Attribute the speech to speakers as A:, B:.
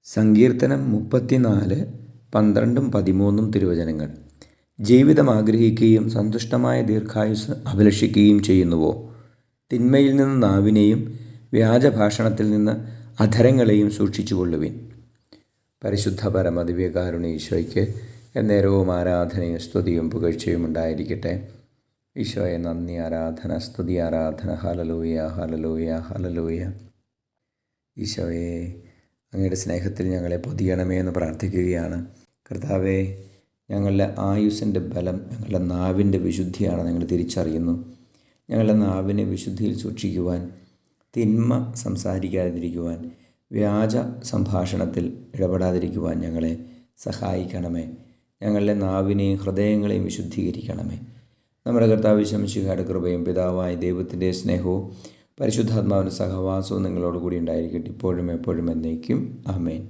A: സങ്കീർത്തനം 34 12-13 തിരുവചനങ്ങൾ. ജീവിതം ആഗ്രഹിക്കുകയും സന്തുഷ്ടമായ ദീർഘായുസ്സ് അഭിലഷിക്കുകയും ചെയ്യുന്നുവോ? തിന്മയിൽ നിന്ന് നാവിനെയും വ്യാജഭാഷണത്തിൽ നിന്ന് അധരങ്ങളെയും സൂക്ഷിച്ചുകൊള്ളുവിൻ. പരിശുദ്ധ പരമദിവ്യകാരുണ്യ ഈശോയ്ക്ക് എന്നേരവും ആരാധനയും സ്തുതിയും പുകഴ്ചയും ഉണ്ടായിരിക്കട്ടെ. ഈശോയെ നന്ദി, ആരാധന, സ്തുതി, ആരാധന. Hallelujah, hallelujah, hallelujah. ഈശോയെ, അങ്ങയുടെ സ്നേഹത്തിൽ ഞങ്ങളെ പൊതിയണമേ എന്ന് പ്രാർത്ഥിക്കുകയാണ്. കർത്താവേ, ഞങ്ങളുടെ ആയുസ്സിൻ്റെ ബലം ഞങ്ങളുടെ നാവിൻ്റെ വിശുദ്ധിയാണ് ഞങ്ങൾ തിരിച്ചറിയുന്നു. ഞങ്ങളുടെ നാവിനെ വിശുദ്ധിയിൽ സൂക്ഷിക്കുവാൻ, തിന്മ സംസാരിക്കാതിരിക്കുവാൻ, വ്യാജ സംഭാഷണത്തിൽ ഇടപെടാതിരിക്കുവാൻ ഞങ്ങളെ സഹായിക്കണമേ. ഞങ്ങളുടെ നാവിനെയും ഹൃദയങ്ങളെയും വിശുദ്ധീകരിക്കണമേ. നമ്മുടെ കർത്താവ് ഈശോമിശിഹായുടെ കൃപയും പിതാവായ ദൈവത്തിൻ്റെ സ്നേഹവും പരിശുദ്ധാത്മാവിൻ്റെ സഹവാസവും നിങ്ങളോടുകൂടി ഉണ്ടായിരിക്കട്ടെ, ഇപ്പോഴും എപ്പോഴും എന്നേക്കും. ആമേൻ.